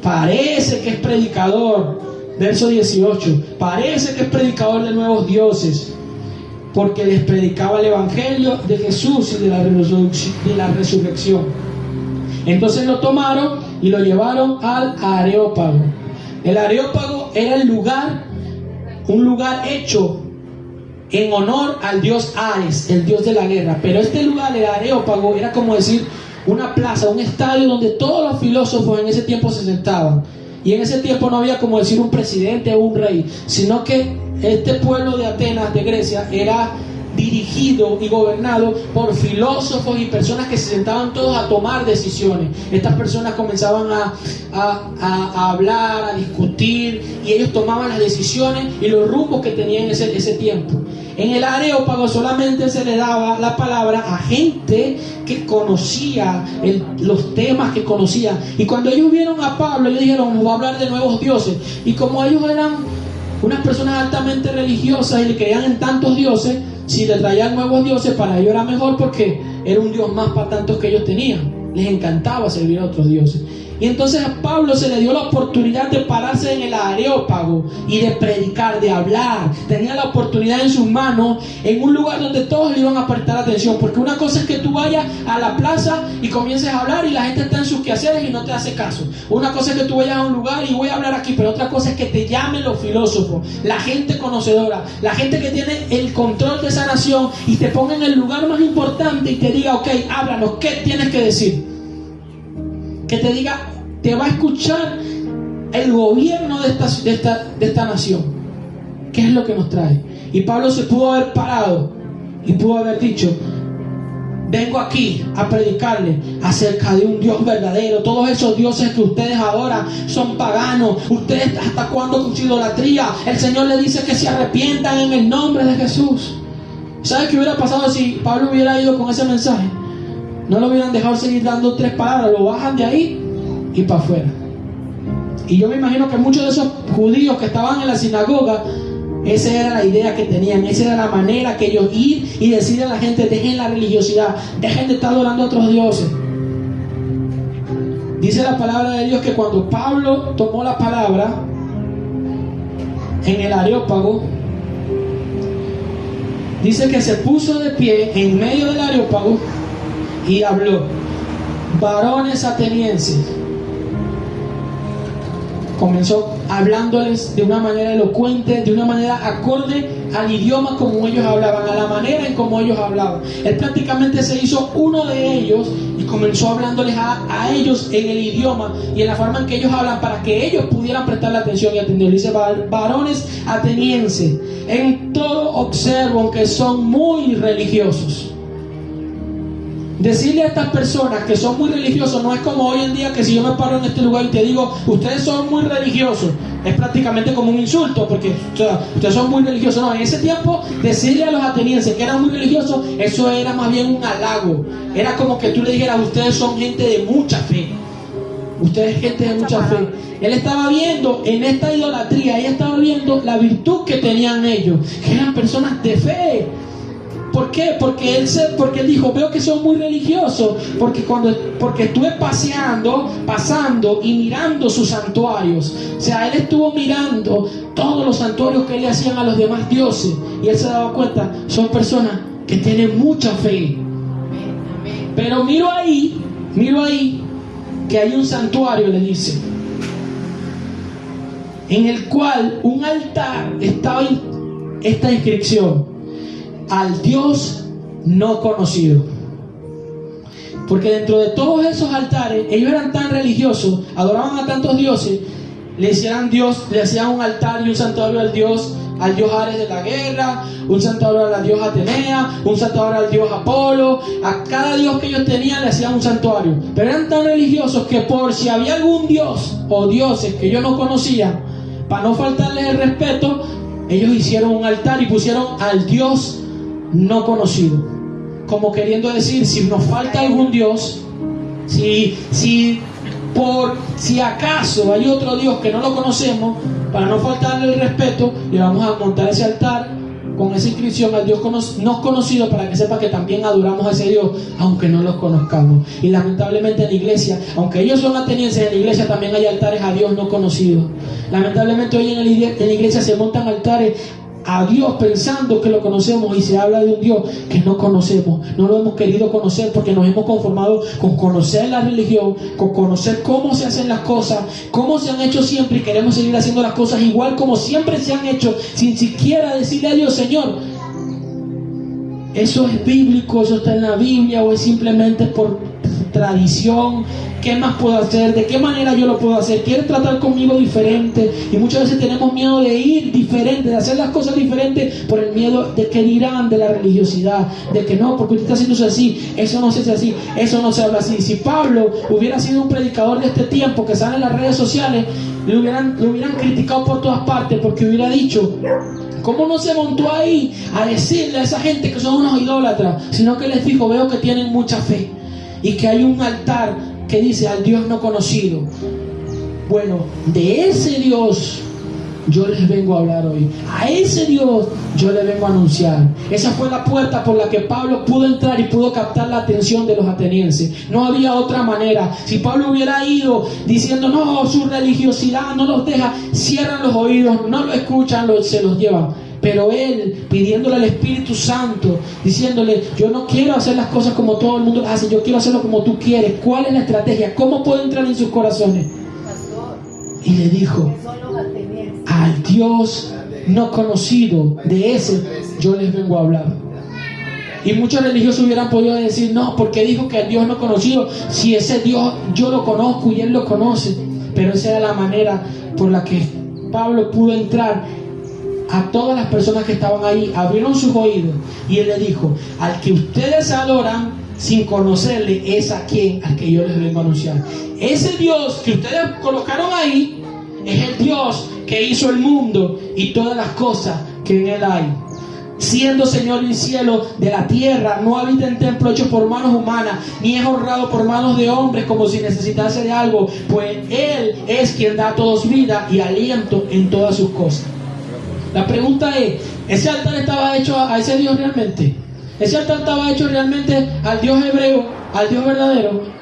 Parece que es predicador, verso 18, parece que es predicador de nuevos dioses, porque les predicaba el evangelio de Jesús y de la resurrección. Entonces lo tomaron y lo llevaron al Areópago. El Areópago era un lugar hecho en honor al dios Ares, el dios de la guerra. Pero este lugar, el Areópago, era como decir una plaza, un estadio donde todos los filósofos en ese tiempo se sentaban. Y en ese tiempo no había como decir un presidente o un rey, sino que este pueblo de Atenas, de Grecia, era dirigido y gobernado por filósofos y personas que se sentaban todos a tomar decisiones. Estas personas comenzaban a hablar, a discutir, y ellos tomaban las decisiones y los rumbos que tenían ese tiempo. En el Areópago solamente se le daba la palabra a gente que conocía los temas que conocía. Y cuando ellos vieron a Pablo, ellos dijeron: nos va a hablar de nuevos dioses. Y como ellos eran unas personas altamente religiosas y le creían en tantos dioses, si le traían nuevos dioses, para ellos era mejor, porque era un dios más para tantos que ellos tenían. Les encantaba servir a otros dioses. Y entonces a Pablo se le dio la oportunidad de pararse en el Areópago y de predicar, de hablar. Tenía la oportunidad en sus manos, en un lugar donde todos le iban a prestar atención. Porque una cosa es que tú vayas a la plaza y comiences a hablar y la gente está en sus quehaceres y no te hace caso. Una cosa es que tú vayas a un lugar y voy a hablar aquí, pero otra cosa es que te llamen los filósofos, la gente conocedora, la gente que tiene el control de esa nación, y te ponga en el lugar más importante y te diga: ok, háblanos, ¿qué tienes que decir? Que te diga, te va a escuchar el gobierno de esta nación. ¿Qué es lo que nos trae? Y Pablo se pudo haber parado y pudo haber dicho: vengo aquí a predicarle acerca de un Dios verdadero. Todos esos dioses que ustedes adoran son paganos. Ustedes, ¿hasta cuándo con su idolatría? El Señor le dice que se arrepientan en el nombre de Jesús. ¿Sabes qué hubiera pasado si Pablo hubiera ido con ese mensaje? No lo hubieran dejado seguir dando 3 palabras, lo bajan de ahí y para afuera. Y yo me imagino que muchos de esos judíos que estaban en la sinagoga, esa era la idea que tenían, esa era la manera que ellos ir y decirle a la gente: dejen la religiosidad, dejen de estar adorando a otros dioses. Dice la palabra de Dios que cuando Pablo tomó la palabra en el Areópago, dice que se puso de pie en medio del Areópago y habló: varones atenienses. Comenzó hablándoles de una manera elocuente, de una manera acorde al idioma como ellos hablaban, a la manera en como ellos hablaban. Él prácticamente se hizo uno de ellos y comenzó hablándoles a ellos en el idioma y en la forma en que ellos hablan, para que ellos pudieran prestarle atención y atender. Dice: varones atenienses, en todo observo que son muy religiosos. Decirle a estas personas que son muy religiosos no es como hoy en día, que si yo me paro en este lugar y te digo: ustedes son muy religiosos, es prácticamente como un insulto, porque ustedes son muy religiosos. No, en ese tiempo decirle a los atenienses que eran muy religiosos, eso era más bien un halago. Era como que tú le dijeras: ustedes son gente de mucha fe, ustedes gente de mucha fe. Él estaba viendo en esta idolatría, ella estaba viendo la virtud que tenían ellos, que eran personas de fe. ¿Por qué? Porque él dijo: veo que son muy religiosos, porque estuve pasando y mirando sus santuarios. O sea, él estuvo mirando todos los santuarios que le hacían a los demás dioses, y él se daba cuenta: son personas que tienen mucha fe. Pero miro ahí que hay un santuario, le dice, en el cual un altar estaba esta inscripción: al Dios no conocido. Porque dentro de todos esos altares, ellos eran tan religiosos, adoraban a tantos dioses, le hacían un altar y un santuario al dios Ares de la guerra, un santuario a la diosa Atenea, un santuario al dios Apolo. A cada dios que ellos tenían le hacían un santuario. Pero eran tan religiosos que, por si había algún dios o dioses que ellos no conocían, para no faltarles el respeto, ellos hicieron un altar y pusieron al Dios no conocido, como queriendo decir: si nos falta algún Dios, si acaso hay otro Dios que no lo conocemos, para no faltarle el respeto, le vamos a montar ese altar con esa inscripción al Dios no conocido, para que sepa que también adoramos a ese Dios, aunque no los conozcamos. Y lamentablemente en la iglesia, aunque ellos son atenienses, en la iglesia también hay altares a Dios no conocido. Lamentablemente hoy en la iglesia se montan altares a Dios pensando que lo conocemos, y se habla de un Dios que no conocemos. No lo hemos querido conocer porque nos hemos conformado con conocer la religión, con conocer cómo se hacen las cosas, cómo se han hecho siempre, y queremos seguir haciendo las cosas igual como siempre se han hecho, sin siquiera decirle a Dios: Señor, ¿eso es bíblico? ¿Eso está en la Biblia? ¿O es simplemente tradición, ¿qué más puedo hacer? ¿De qué manera yo lo puedo hacer? ¿Quieres tratar conmigo diferente? Y muchas veces tenemos miedo de ir diferente, de hacer las cosas diferentes por el miedo de que dirán, de la religiosidad, de que no, porque usted está haciéndose así, eso no se hace así, eso no se habla así. Si Pablo hubiera sido un predicador de este tiempo que sale en las redes sociales, lo hubieran criticado por todas partes, porque hubiera dicho: ¿cómo no se montó ahí a decirle a esa gente que son unos idólatras? Sino que les dijo: veo que tienen mucha fe y que hay un altar que dice al Dios no conocido. Bueno, de ese Dios yo les vengo a hablar hoy. A ese Dios yo les vengo a anunciar. Esa fue la puerta por la que Pablo pudo entrar y pudo captar la atención de los atenienses. No había otra manera. Si Pablo hubiera ido diciendo: no, su religiosidad no los deja, cierran los oídos, no lo escuchan, se los llevan. Pero él, pidiéndole al Espíritu Santo, diciéndole: yo no quiero hacer las cosas como todo el mundo las hace, yo quiero hacerlo como tú quieres. ¿Cuál es la estrategia? ¿Cómo puedo entrar en sus corazones? Y le dijo: al Dios no conocido, de ese yo les vengo a hablar. Y muchos religiosos hubieran podido decir: no, porque dijo que al Dios no conocido, si ese Dios yo lo conozco y él lo conoce. Pero esa era la manera por la que Pablo pudo entrar a todas las personas que estaban ahí. Abrieron sus oídos y él le dijo: al que ustedes adoran sin conocerle, es a quien, al que yo les vengo a anunciar. Ese Dios que ustedes colocaron ahí es el Dios que hizo el mundo y todas las cosas que en él hay. Siendo Señor del cielo, de la tierra, no habita en templo hecho por manos humanas, ni es honrado por manos de hombres como si necesitase de algo, pues Él es quien da a todos vida y aliento en todas sus cosas. La pregunta es: ¿ese altar estaba hecho a ese Dios realmente? ¿Ese altar estaba hecho realmente al Dios hebreo, al Dios verdadero?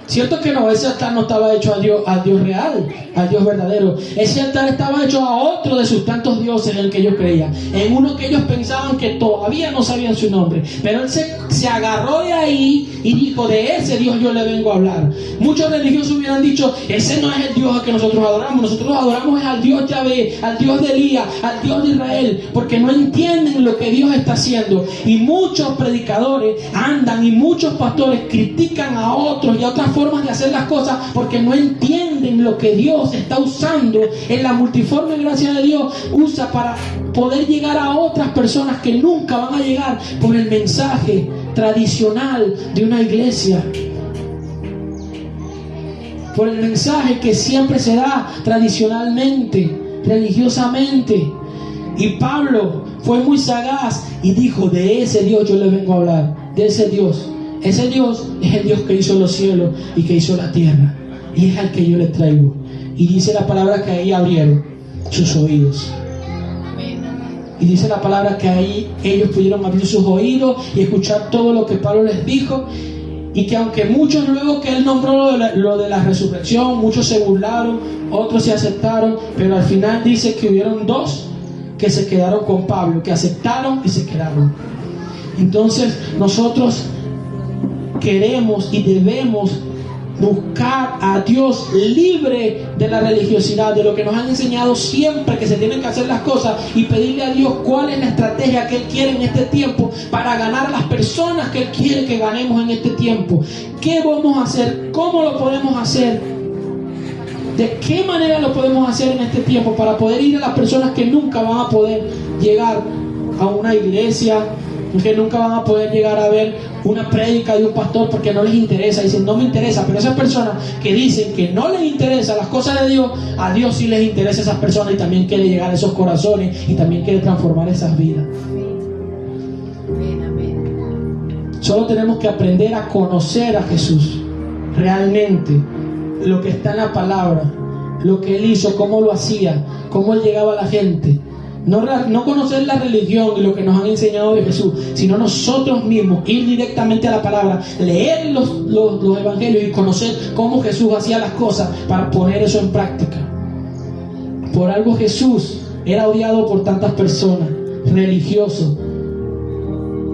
Cierto que no, ese altar no estaba hecho al Dios real, al Dios verdadero. Ese altar estaba hecho a otro de sus tantos dioses en el que ellos creían, en uno que ellos pensaban que todavía no sabían su nombre. Pero él se agarró de ahí y dijo: de ese Dios yo le vengo a hablar. Muchos religiosos hubieran dicho: ese no es el Dios al que nosotros adoramos es al Dios Yahvé, al Dios de Elías, al Dios de Israel, porque no entienden lo que Dios está haciendo. Y muchos predicadores andan y muchos pastores critican a otros y a otras formas de hacer las cosas porque no entienden lo que Dios está usando en la multiforme gracia de Dios, usa para poder llegar a otras personas que nunca van a llegar por el mensaje tradicional de una iglesia, por el mensaje que siempre se da tradicionalmente, religiosamente. Y Pablo fue muy sagaz y dijo: de ese Dios yo le vengo a hablar, de ese Dios. Ese Dios es el Dios que hizo los cielos y que hizo la tierra, y es al que yo les traigo. Y dice la palabra que ahí abrieron sus oídos. Y dice la palabra que ahí ellos pudieron abrir sus oídos y escuchar todo lo que Pablo les dijo. Y que aunque muchos, luego que él nombró lo de la resurrección, muchos se burlaron, otros se aceptaron, pero al final dice que hubieron dos que se quedaron con Pablo, que aceptaron y se quedaron. Entonces nosotros queremos y debemos buscar a Dios libre de la religiosidad, de lo que nos han enseñado siempre que se tienen que hacer las cosas, y pedirle a Dios cuál es la estrategia que Él quiere en este tiempo para ganar a las personas que Él quiere que ganemos en este tiempo. ¿Qué vamos a hacer? ¿Cómo lo podemos hacer? ¿De qué manera lo podemos hacer en este tiempo para poder ir a las personas que nunca van a poder llegar a una iglesia, que nunca van a poder llegar a ver una prédica de un pastor porque no les interesa? Dicen: no me interesa. Pero esas personas que dicen que no les interesa las cosas de Dios, a Dios sí les interesa esas personas y también quiere llegar a esos corazones y también quiere transformar esas vidas. Solo tenemos que aprender a conocer a Jesús realmente, lo que está en la palabra, lo que Él hizo, cómo lo hacía, cómo Él llegaba a la gente. No conocer la religión y lo que nos han enseñado de Jesús, sino nosotros mismos ir directamente a la palabra, leer los evangelios y conocer cómo Jesús hacía las cosas para poner eso en práctica. Por algo Jesús era odiado por tantas personas, religiosos.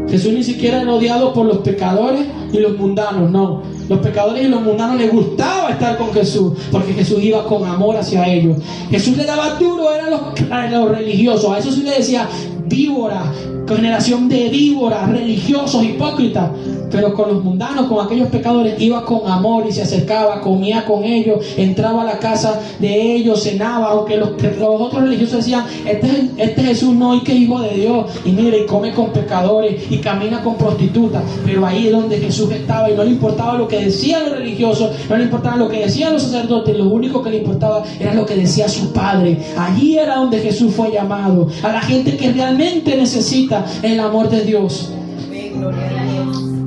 Jesús ni siquiera era odiado por los pecadores y los mundanos, no. Los pecadores y los mundanos les gustaba estar con Jesús, porque Jesús iba con amor hacia ellos. Jesús le daba duro, eran los religiosos. A eso sí le decía víbora, generación de víboras, religiosos, hipócritas. Pero con los mundanos, con aquellos pecadores, iba con amor y se acercaba, comía con ellos, entraba a la casa de ellos, cenaba, aunque los otros religiosos decían, este Jesús no, y que hijo de Dios, y mira, y come con pecadores, y camina con prostitutas. Pero ahí es donde Jesús estaba, y no le importaba lo que decían los religiosos, no le importaba lo que decían los sacerdotes, lo único que le importaba era lo que decía su Padre. Allí era donde Jesús fue llamado, a la gente que realmente necesita el amor de Dios.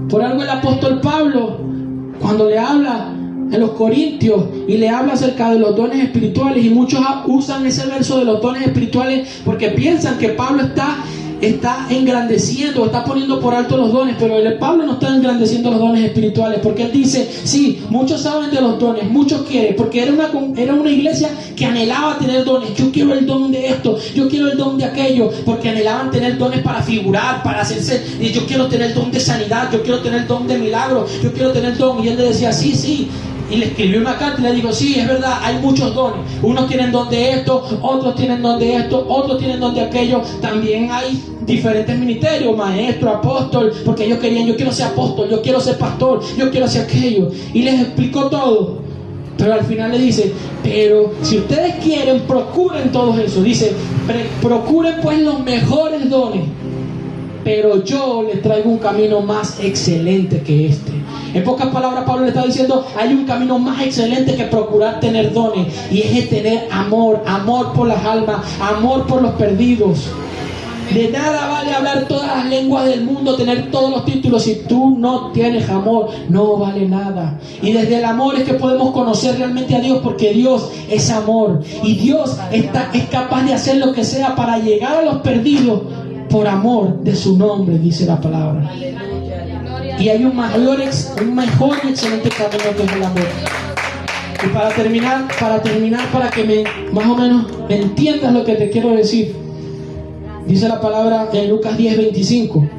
Por algo el apóstol Pablo, cuando le habla en los Corintios y le habla acerca de los dones espirituales, y muchos usan ese verso de los dones espirituales porque piensan que Pablo está engrandeciendo, está poniendo por alto los dones, pero Pablo no está engrandeciendo los dones espirituales, porque él dice, sí, muchos saben de los dones, muchos quieren, porque era una iglesia que anhelaba tener dones. Yo quiero el don de esto, yo quiero el don de aquello, porque anhelaban tener dones para figurar, para hacerse, y yo quiero tener el don de sanidad, yo quiero tener el don de milagro, yo quiero tener el don. Y él le decía, sí, y le escribió una carta y le dijo, sí, es verdad, hay muchos dones. Unos tienen don de esto, otros tienen don de esto, otros tienen don de aquello. También hay diferentes ministerios, maestro, apóstol, porque ellos querían, yo quiero ser apóstol, yo quiero ser pastor, yo quiero ser aquello. Y les explicó todo. Pero al final le dice, pero si ustedes quieren, procuren todo eso. Dice, procuren pues los mejores dones, pero yo les traigo un camino más excelente que este. En pocas palabras, Pablo le está diciendo, hay un camino más excelente que procurar tener dones, y es el tener amor por las almas, amor por los perdidos. De nada vale hablar todas las lenguas del mundo, tener todos los títulos, si tú no tienes amor, no vale nada. Y desde el amor es que podemos conocer realmente a Dios, porque Dios es amor, y Dios es capaz de hacer lo que sea para llegar a los perdidos por amor de su nombre, dice la palabra. Y hay un mejor y excelente camino que es el amor. Y para terminar, para que más o menos me entiendas lo que te quiero decir, dice la palabra en Lucas 10:25,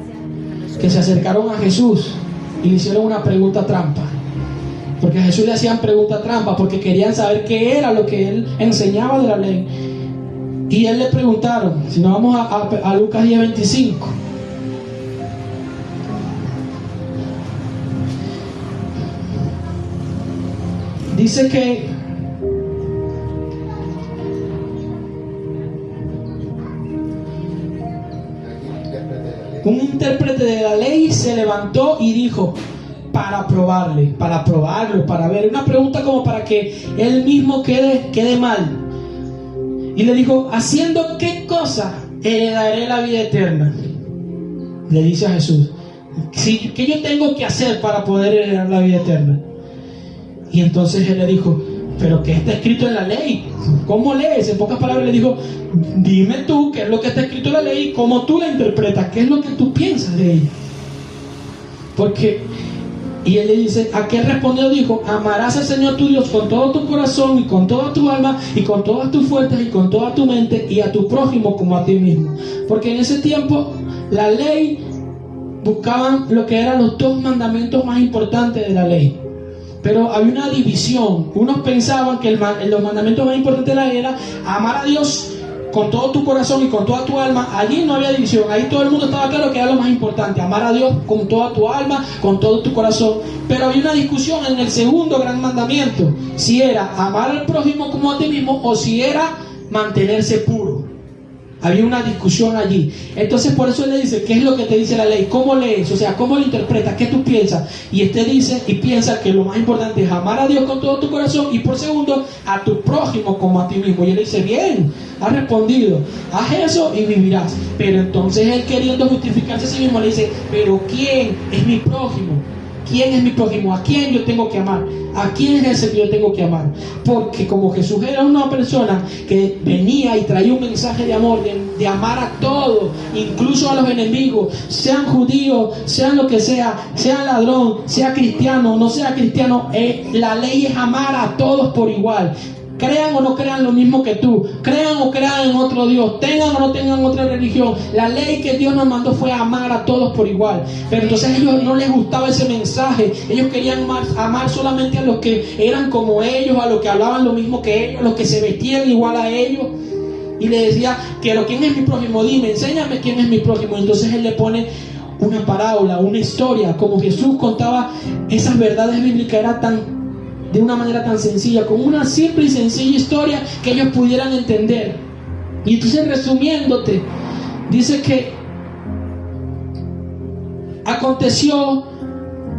que se acercaron a Jesús y le hicieron una pregunta trampa. Porque a Jesús le hacían pregunta trampa, porque querían saber qué era lo que él enseñaba de la ley. Y él le preguntaron, si nos vamos a Lucas 10:25, dice que un intérprete de la ley se levantó y dijo, para probarlo, para ver, una pregunta como para que él mismo quede mal. Y le dijo, ¿haciendo qué cosa heredaré la vida eterna? Le dice a Jesús, ¿qué yo tengo que hacer para poder heredar la vida eterna? Y entonces él le dijo, ¿pero qué está escrito en la ley? ¿Cómo lees? En pocas palabras le dijo, dime tú qué es lo que está escrito en la ley y cómo tú la interpretas, qué es lo que tú piensas de ella. Y él le dice, ¿a qué respondió? Dijo, amarás al Señor tu Dios con todo tu corazón y con toda tu alma y con todas tus fuerzas y con toda tu mente, y a tu prójimo como a ti mismo. Porque en ese tiempo la ley buscaban lo que eran los dos mandamientos más importantes de la ley. Pero había una división. Unos pensaban que los mandamientos más importantes de la ley era amar a Dios con todo tu corazón y con toda tu alma. Allí no había división, ahí todo el mundo estaba claro que era lo más importante, amar a Dios con toda tu alma, con todo tu corazón. Pero había una discusión en el segundo gran mandamiento, si era amar al prójimo como a ti mismo o si era mantenerse puro. Había una discusión allí. Entonces por eso él le dice, ¿qué es lo que te dice la ley? ¿Cómo lees? O sea, ¿cómo lo interpretas? ¿Qué tú piensas? Y dice y piensa que lo más importante es amar a Dios con todo tu corazón, y por segundo, a tu prójimo como a ti mismo. Y él le dice, bien, has respondido, haz eso y vivirás. Pero entonces él, queriendo justificarse a sí mismo, le dice, pero ¿quién es mi prójimo? ¿Quién es mi prójimo? ¿A quién yo tengo que amar? ¿A quién es ese que yo tengo que amar? Porque como Jesús era una persona que venía y traía un mensaje de amor, de amar a todos, incluso a los enemigos, sean judíos, sean lo que sea ladrón, sea cristiano, no sea cristiano, la ley es amar a todos por igual. Crean o no crean lo mismo que tú, crean o crean en otro Dios, tengan o no tengan otra religión, la ley que Dios nos mandó fue amar a todos por igual. Pero entonces a ellos no les gustaba ese mensaje. Ellos querían amar solamente a los que eran como ellos, a los que hablaban lo mismo que ellos, a los que se vestían igual a ellos. y le decía, ¿quién es mi prójimo? Dime, enséñame quién es mi prójimo. Entonces él le pone una parábola, una historia, como Jesús contaba esas verdades bíblicas, era de una manera tan sencilla, con una simple y sencilla historia que ellos pudieran entender. Y entonces, resumiéndote, dice que aconteció,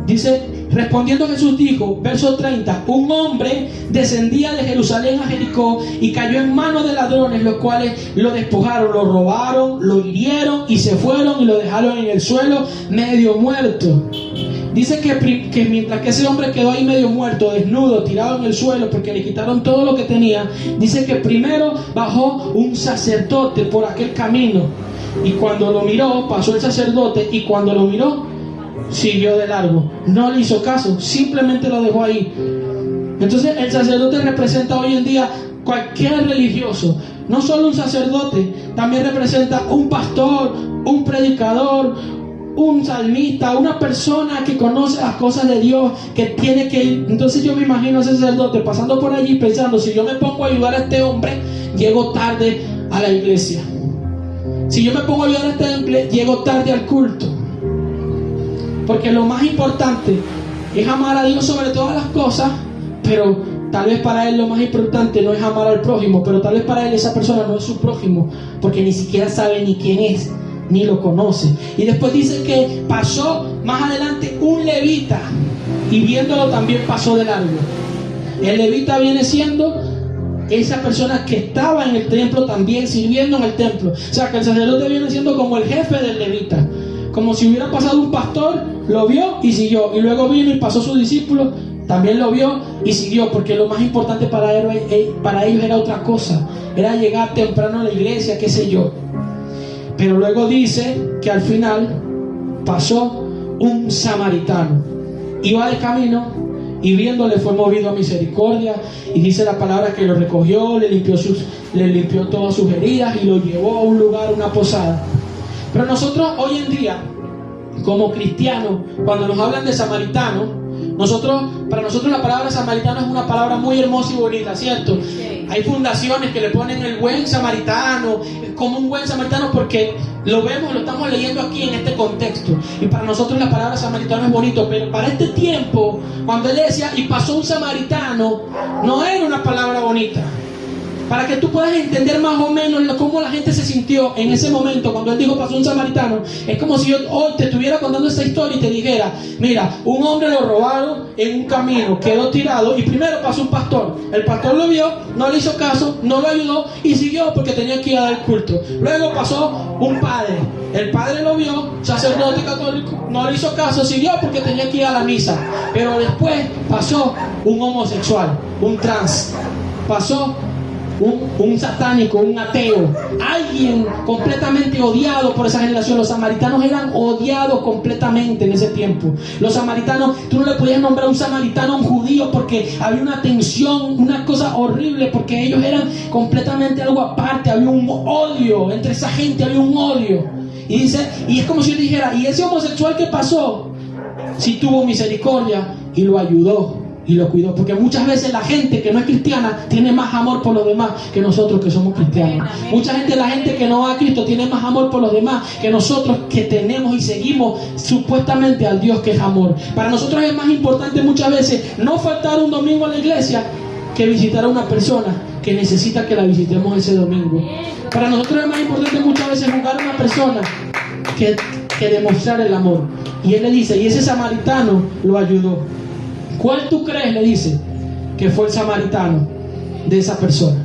dice, respondiendo Jesús dijo, verso 30, un hombre descendía de Jerusalén a Jericó y cayó en manos de ladrones, los cuales lo despojaron, lo robaron, lo hirieron y se fueron y lo dejaron en el suelo medio muerto. Dice que mientras que ese hombre quedó ahí medio muerto, desnudo, tirado en el suelo porque le quitaron todo lo que tenía, dice que primero bajó un sacerdote por aquel camino, y cuando lo miró, pasó el sacerdote, y cuando lo miró, siguió de largo. No le hizo caso, simplemente lo dejó ahí. Entonces el sacerdote representa hoy en día cualquier religioso, no solo un sacerdote, también representa un pastor, un predicador, un salmista, una persona que conoce las cosas de Dios, que tiene que ir. Entonces yo me imagino a ese sacerdote pasando por allí pensando, si yo me pongo a ayudar a este hombre, llego tarde a la iglesia. Si yo me pongo a ayudar a este hombre, llego tarde al culto. Porque lo más importante es amar a Dios sobre todas las cosas, pero tal vez para él lo más importante no es amar al prójimo, pero tal vez para él esa persona no es su prójimo, porque ni siquiera sabe ni quién es, ni lo conoce. Y después dice que pasó más adelante un levita, y viéndolo también pasó de largo. El levita viene siendo esa persona que estaba en el templo también, sirviendo en el templo. O sea, que el sacerdote viene siendo como el jefe del levita. Como si hubiera pasado un pastor, lo vio y siguió. Y luego vino y pasó su discípulo, también lo vio y siguió. Porque lo más importante para ellos era otra cosa. Era llegar temprano a la iglesia, qué sé yo. Pero luego dice que al final pasó un samaritano. Iba de camino y viéndole fue movido a misericordia. Y dice la palabra que lo recogió, le limpió todas sus heridas y lo llevó a un lugar, una posada. Pero nosotros hoy en día, como cristianos, cuando nos hablan de samaritano, para nosotros la palabra samaritano es una palabra muy hermosa y bonita, ¿cierto? Sí. Hay fundaciones que le ponen el buen samaritano, como un buen samaritano, porque lo vemos, lo estamos leyendo aquí en este contexto. Y para nosotros la palabra samaritano es bonito, pero para este tiempo, cuando él decía, y pasó un samaritano, no era una palabra bonita. Para que tú puedas entender más o menos cómo la gente se sintió en ese momento cuando él dijo pasó un samaritano. Es como si yo hoy te estuviera contando esta historia y te dijera, mira, un hombre lo robaron en un camino, quedó tirado y primero pasó un pastor. El pastor lo vio, no le hizo caso, no lo ayudó y siguió porque tenía que ir a dar el culto. Luego pasó un padre. El padre lo vio, sacerdote católico, no le hizo caso, siguió porque tenía que ir a la misa. Pero después pasó un homosexual, un trans, pasó un satánico, un ateo, alguien completamente odiado por esa generación. Los samaritanos eran odiados completamente en ese tiempo. Los samaritanos, tú no le podías nombrar un samaritano a un judío porque había una tensión, una cosa horrible, porque ellos eran completamente algo aparte. Había un odio, entre esa gente había un odio. Y dice, y es como si yo dijera, ¿y ese homosexual qué pasó? Sí tuvo misericordia y lo ayudó y lo cuidó, porque muchas veces la gente que no es cristiana tiene más amor por los demás que nosotros que somos cristianos. Mucha gente, la gente que no va a Cristo tiene más amor por los demás que nosotros que tenemos y seguimos supuestamente al Dios que es amor. Para nosotros es más importante muchas veces no faltar un domingo a la iglesia que visitar a una persona que necesita que la visitemos ese domingo. Para nosotros es más importante muchas veces jugar a una persona que demostrar el amor. Y él le dice, y ese samaritano lo ayudó. ¿Cuál tú crees? Le dice que fue el samaritano de esa persona.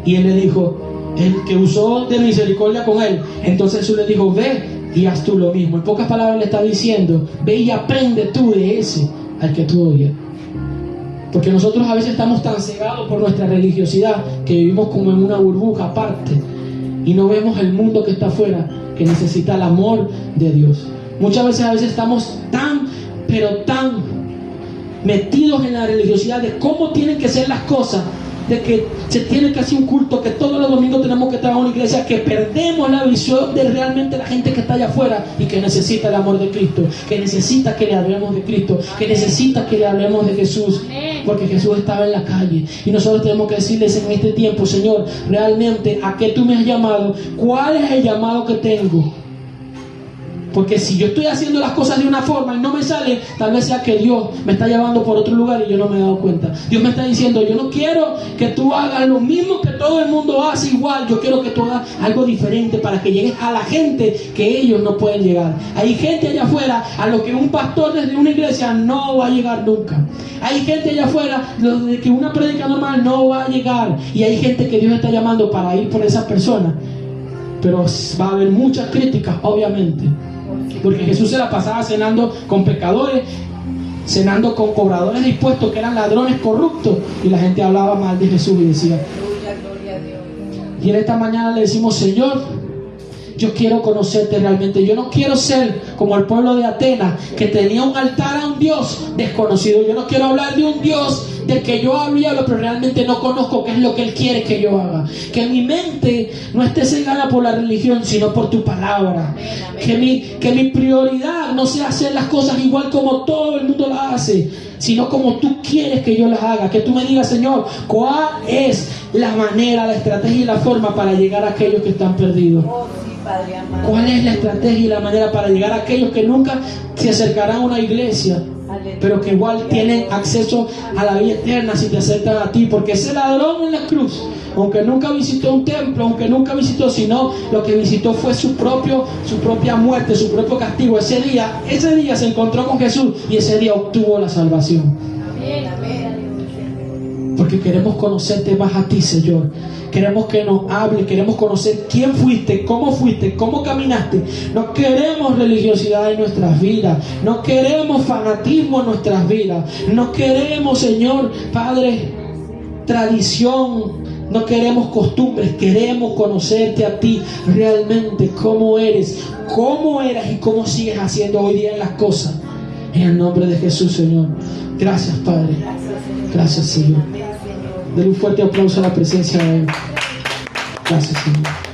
Y él le dijo, el que usó de misericordia con él. Entonces Jesús le dijo, ve y haz tú lo mismo. En pocas palabras le está diciendo, ve y aprende tú de ese al que tú odias. Porque nosotros a veces estamos tan cegados por nuestra religiosidad que vivimos como en una burbuja aparte y no vemos el mundo que está afuera, que necesita el amor de Dios. Muchas veces a veces estamos tan, pero tan metidos en la religiosidad de cómo tienen que ser las cosas, de que se tiene que hacer un culto, que todos los domingos tenemos que estar en una iglesia, que perdemos la visión de realmente la gente que está allá afuera y que necesita el amor de Cristo, que necesita que le hablemos de Cristo, que necesita que le hablemos de Jesús, porque Jesús estaba en la calle y nosotros tenemos que decirles en este tiempo: Señor, realmente ¿a qué tú me has llamado? ¿Cuál es el llamado que tengo? Porque si yo estoy haciendo las cosas de una forma y no me sale, tal vez sea que Dios me está llevando por otro lugar y yo no me he dado cuenta. Dios me está diciendo: yo no quiero que tú hagas lo mismo que todo el mundo hace igual. Yo quiero que tú hagas algo diferente para que llegues a la gente que ellos no pueden llegar. Hay gente allá afuera a lo que un pastor desde una iglesia no va a llegar nunca. Hay gente allá afuera de que una prédica normal no va a llegar. Y hay gente que Dios está llamando para ir por esa persona. Pero va a haber muchas críticas, obviamente. Porque Jesús se la pasaba cenando con pecadores, cenando con cobradores de impuestos que eran ladrones corruptos, y la gente hablaba mal de Jesús y decía: gloria a Dios. Y en esta mañana le decimos: Señor, yo quiero conocerte realmente. Yo no quiero ser como el pueblo de Atenas, que tenía un altar a un Dios desconocido. Yo no quiero hablar de un Dios del que yo hablo y hablo, pero realmente no conozco qué es lo que Él quiere que yo haga. Que mi mente no esté cegada por la religión, sino por tu palabra. Que mi prioridad no sea hacer las cosas igual como todo el mundo las hace, sino como tú quieres que yo las haga. Que tú me digas: Señor, ¿cuál es la manera, la estrategia y la forma para llegar a aquellos que están perdidos? ¿Cuál es la estrategia y la manera para llegar a aquellos que nunca se acercarán a una iglesia, pero que igual tienen acceso a la vida eterna si te acercan a ti? Porque ese ladrón en la cruz, aunque nunca visitó un templo, aunque nunca visitó, sino lo que visitó fue su propia muerte, su propio castigo. Ese día se encontró con Jesús y ese día obtuvo la salvación. Porque queremos conocerte más a ti, Señor. Queremos que nos hable, queremos conocer quién fuiste, cómo caminaste. No queremos religiosidad en nuestras vidas, no queremos fanatismo en nuestras vidas, no queremos, Señor Padre, tradición, no queremos costumbres. Queremos conocerte a ti realmente, cómo eres, cómo eras y cómo sigues haciendo hoy día las cosas. En el nombre de Jesús, Señor. Gracias, Padre. Gracias, Señor. Denle un fuerte aplauso a la presencia de Él. Gracias, Señor.